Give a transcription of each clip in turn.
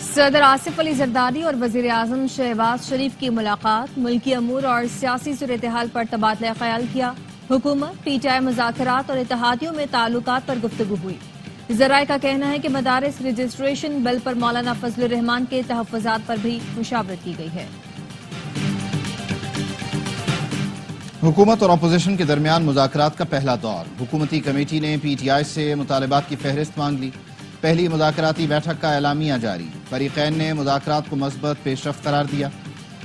صدر آصف علی زرداری اور وزیر اعظم شہباز شریف کی ملاقات، ملکی امور اور سیاسی صورتحال پر تبادلہ خیال کیا۔ حکومت پی ٹی آئی مذاکرات اور اتحادیوں میں تعلقات پر گفتگو ہوئی۔ ذرائع کا کہنا ہے کہ مدارس رجسٹریشن بل پر مولانا فضل الرحمان کے تحفظات پر بھی مشاورت کی گئی ہے۔ حکومت اور اپوزیشن کے درمیان مذاکرات کا پہلا دور، حکومتی کمیٹی نے پی ٹی آئی سے مطالبات کی فہرست مانگ لی۔ پہلی مذاکراتی بیٹھک کا اعلامیہ جاری، فریقین نے مذاکرات کو مثبت پیش رفت قرار دیا۔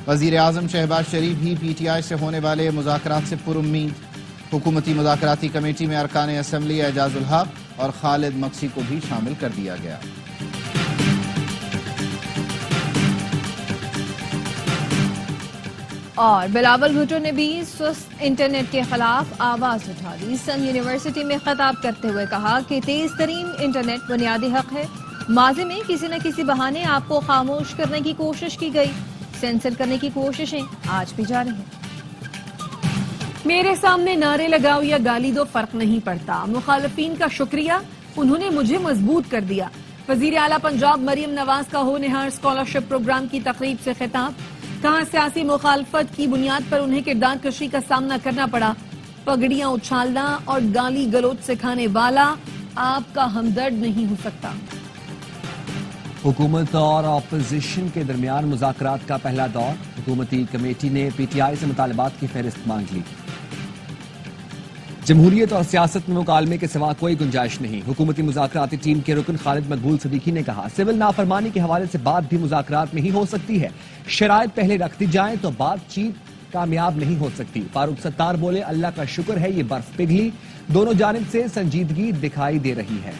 وزیر اعظم شہباز شریف بھی پی ٹی آئی سے ہونے والے مذاکرات سے پر امید۔ حکومتی مذاکراتی کمیٹی میں ارکان اسمبلی اعجاز الحق اور خالد مکسی کو بھی شامل کر دیا گیا۔ اور بلاول بھٹو نے بھی سست انٹرنیٹ کے خلاف آواز اٹھا دی۔ سن یونیورسٹی میں خطاب کرتے ہوئے کہا کہ تیز ترین انٹرنیٹ بنیادی حق ہے۔ ماضی میں کسی نہ کسی بہانے آپ کو خاموش کرنے کی کوشش کی گئی، سینسر کرنے کی کوششیں آج بھی جاری ہیں۔ میرے سامنے نعرے لگاؤ یا گالی دو فرق نہیں پڑتا، مخالفین کا شکریہ، انہوں نے مجھے مضبوط کر دیا۔ وزیر اعلیٰ پنجاب مریم نواز کا ہونہار اسکالرشپ پروگرام کی تقریب سے خطاب، کہاں سیاسی مخالفت کی بنیاد پر انہیں کردار کشی کا سامنا کرنا پڑا، پگڑیاں اچھالنا اور گالی گلوچ سکھانے والا آپ کا ہمدرد نہیں ہو سکتا۔ حکومت اور اپوزیشن کے درمیان مذاکرات کا پہلا دور، حکومتی کمیٹی نے پی ٹی آئی سے مطالبات کی فہرست مانگ لی۔ جمہوریت اور سیاست میں مکالمے کے سوا کوئی گنجائش نہیں، حکومتی مذاکراتی ٹیم کے رکن خالد مقبول صدیقی نے کہا، سول نافرمانی کے حوالے سے بات بھی مذاکرات میں ہی ہو سکتی ہے، شرائط پہلے رکھ دی جائیں تو بات چیت کامیاب نہیں ہو سکتی۔ فاروق ستار بولے، اللہ کا شکر ہے یہ برف پگھلی، دونوں جانب سے سنجیدگی دکھائی دے رہی ہے۔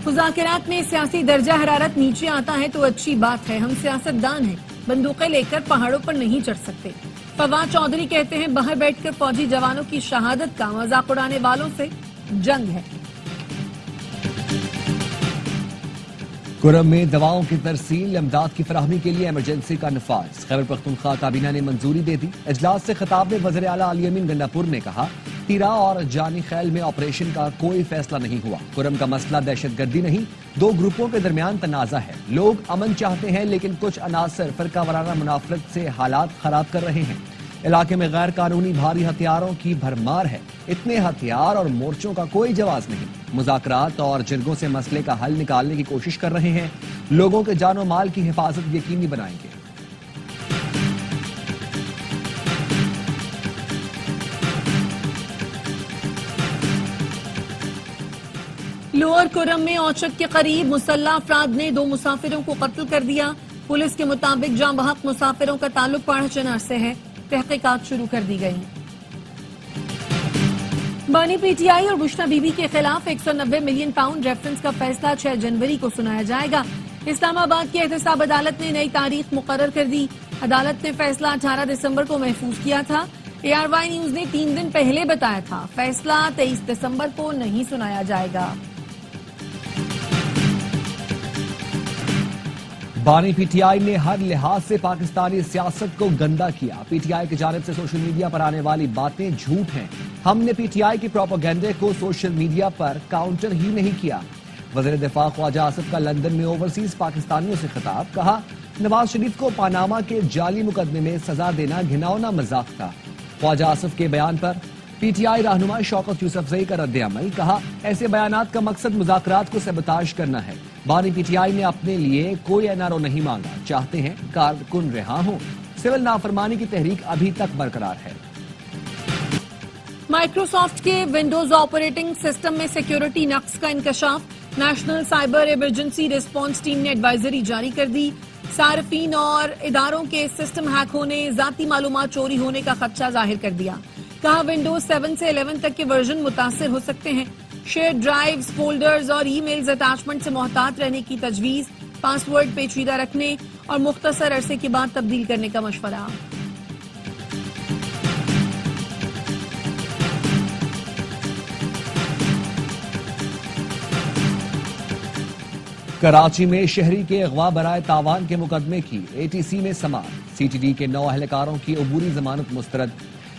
مذاکرات میں سیاسی درجہ حرارت نیچے آتا ہے تو اچھی بات ہے، ہم سیاستدان ہیں، بندوقیں لے کر پہاڑوں پر نہیں چڑھ سکتے۔ فواد چودھری کہتے ہیں، باہر بیٹھ کر فوجی جوانوں کی شہادت کا مذاق اڑانے والوں سے جنگ ہے۔ کرم میں دواؤں کی ترسیل، امداد کی فراہمی کے لیے ایمرجنسی کا نفاذ، خیبر پختونخوا کابینہ نے منظوری دے دی۔ اجلاس سے خطاب میں وزیر اعلیٰ علی امین گنڈا پور نے کہا، تیرا اور جانی خیل میں آپریشن کا کوئی فیصلہ نہیں ہوا، کرم کا مسئلہ دہشت گردی نہیں، دو گروپوں کے درمیان تنازع ہے، لوگ امن چاہتے ہیں لیکن کچھ عناصر فرقہ وارانہ منافرت سے حالات خراب کر رہے ہیں، علاقے میں غیر قانونی بھاری ہتھیاروں کی بھرمار ہے، اتنے ہتھیار اور مورچوں کا کوئی جواز نہیں، مذاکرات اور جرگوں سے مسئلے کا حل نکالنے کی کوشش کر رہے ہیں، لوگوں کے جان و مال کی حفاظت یقینی بنائیں گے۔ لوور کرم میں اوچک کے قریب مسلح افراد نے 2 مسافروں کو قتل کر دیا، پولیس کے مطابق جاں بحق مسافروں کا تعلق پاڑھ چنار سے ہے، تحقیقات شروع کر دی گئی۔ بانی پی ٹی آئی اور بشرا بی بی کے خلاف 190 ملین پاؤنڈ ریفرنس کا فیصلہ 6 جنوری کو سنایا جائے گا۔ اسلام آباد کی احتساب عدالت نے نئی تاریخ مقرر کر دی، عدالت نے فیصلہ 18 دسمبر کو محفوظ کیا تھا، اے آر وائی نیوز نے 3 دن پہلے بتایا تھا فیصلہ 23 دسمبر کو نہیں سنایا جائے گا۔ بانی پی ٹی آئی نے ہر لحاظ سے پاکستانی سیاست کو گندا کیا، پی ٹی آئی کی جانب سے سوشل میڈیا پر آنے والی باتیں جھوٹ ہیں، ہم نے پی ٹی آئی کی پروپیگنڈے کو سوشل میڈیا پر کاؤنٹر ہی نہیں کیا۔ وزیر دفاع خواجہ آصف کا لندن میں اوورسیز پاکستانیوں سے خطاب، کہا نواز شریف کو پاناما کے جعلی مقدمے میں سزا دینا گھناؤنا مذاق تھا۔ خواجہ آصف کے بیان پر پی ٹی آئی رہنما شوکت یوسفزئی کا رد عمل، کہا ایسے بیانات کا مقصد مذاکرات کو سیبوتاژ کرنا ہے، بانی پی ٹی آئی نے اپنے لیے کوئی این آر او نہیں مانگا، چاہتے ہیں کارکن رہا ہوں، سول نافرمانی کی تحریک ابھی تک برقرار ہے۔ مائکروسافٹ کے ونڈوز آپریٹنگ سسٹم میں سیکیورٹی نقص کا انکشاف، national cyber emergency response team نے ایڈوائزری جاری کر دی، صارفین اور اداروں کے سسٹم ہیک ہونے، ذاتی معلومات چوری ہونے کا خدشہ ظاہر کر دیا، کہا ونڈوز 7 سے 11 تک کے ورژن متاثر ہو سکتے ہیں، شیئر ڈرائیوز، فولڈرز اور ای میلز اٹیچمنٹ سے محتاط رہنے کی تجویز، پاس ورڈ پیچیدہ رکھنے اور مختصر عرصے کے بعد تبدیل کرنے کا مشورہ۔ کراچی میں شہری کے اغوا برائے تاوان کے مقدمے کی اے ٹی سی میں سماعت، سی ٹی ڈی کے 9 اہلکاروں کی عبوری ضمانت مسترد،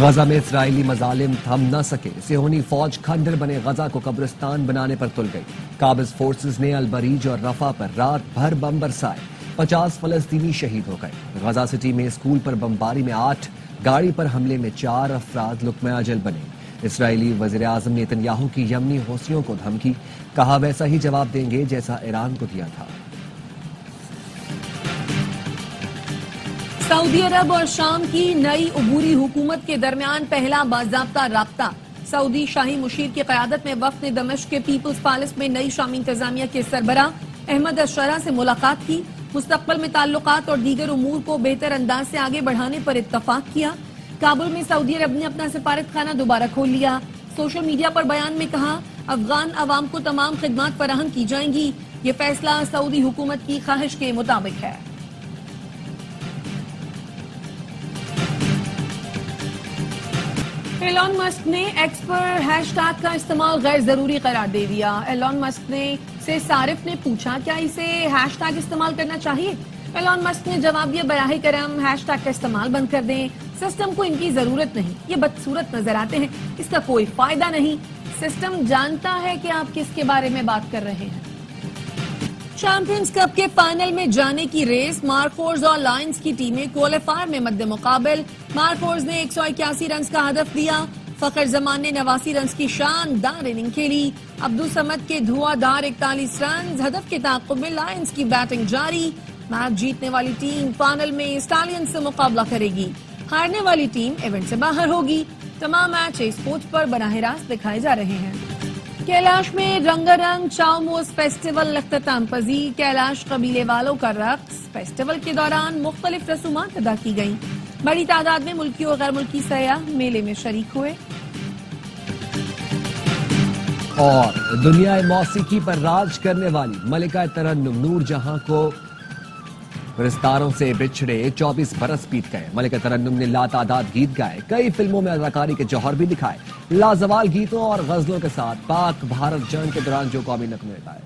غزہ میں اسرائیلی مظالم تھم نہ سکے، صہیونی فوج کھنڈر بنے غزہ کو قبرستان بنانے پر تل گئی۔ قابض فورسز نے البریج اور رفح پر رات بھر بم برسائے، 50 فلسطینی شہید ہو گئے۔ غزہ سٹی میں اسکول پر بمباری میں 8، گاڑی پر حملے میں 4 افراد لقمہ اجل بنے۔ اسرائیلی وزیراعظم نیتن یاہو کی یمنی حوثیوں کو دھمکی، کہا ویسا ہی جواب دیں گے جیسا ایران کو دیا تھا۔ سعودی عرب اور شام کی نئی عبوری حکومت کے درمیان پہلا باضابطہ رابطہ۔ سعودی شاہی مشیر کی قیادت میں وفد نے دمشق کے پیپلز پیلس میں نئی شامی انتظامیہ کے سربراہ احمد الشرا سے ملاقات کی، مستقبل میں تعلقات اور دیگر امور کو بہتر انداز سے آگے بڑھانے پر اتفاق کیا۔ کابل میں سعودی عرب نے اپنا سفارت خانہ دوبارہ کھول لیا۔ سوشل میڈیا پر بیان میں کہا، افغان عوام کو تمام خدمات فراہم کی جائیں گی، یہ فیصلہ سعودی حکومت کی خواہش کے مطابق ہے۔ ایلون مسک نے ایکس پر ہیش ٹیگ کا استعمال غیر ضروری قرار دے دیا۔ ایلون مسک سے صارف نے پوچھا کیا اسے ہیش ٹیگ استعمال کرنا چاہیے۔ ایلون مسک نے جواب دیا، براہ کرم ہیش ٹیگ کا استعمال بند کر دیں، سسٹم کو ان کی ضرورت نہیں، یہ بدصورت نظر آتے ہیں، اس کا کوئی فائدہ نہیں، سسٹم جانتا ہے کہ آپ کس کے بارے میں بات کر رہے ہیں۔ چیمپئنز کپ کے فائنل میں جانے کی ریس، مارکورز اور لائنز کی ٹیمیں کوالیفائر میں مد مقابل۔ مارکورز نے 181 رنز کا ہدف دیا، فخر زمان نے 89 رنز کی شاندار اننگ کھیلی، عبدالصمد کے دھواں دھار 41 رنز۔ ہدف کے تعاقب میں لائنز کی بیٹنگ جاری، میچ جیتنے والی ٹیم فائنل میں اسٹالین سے مقابلہ کرے گی، ہارنے والی ٹیم ایونٹ سے باہر ہوگی۔ تمام میچ اسپورٹس پر براہ راست دکھائے جا رہے ہیں۔ کیلاش میں رنگا رنگ چاؤموس فیسٹیول اختتام پذیر، کیلاش قبیلے والوں کا رقص۔ فیسٹیول کے دوران مختلف رسومات ادا کی گئیں، بڑی تعداد میں ملکی اور غیر ملکی سیاح میلے میں شریک ہوئے۔ اور دنیا موسیقی پر راج کرنے والی ملکہ ترنم نور جہاں کو رستاروں سے بچھڑے 24 برس بیت گئے۔ ملکہ ترنم نے لاتعداد گیت گائے، کئی فلموں میں اداکاری کے جوہر بھی دکھائے، لازوال گیتوں اور غزلوں کے ساتھ پاک بھارت جنگ کے دوران جو قومی نغمے گائے۔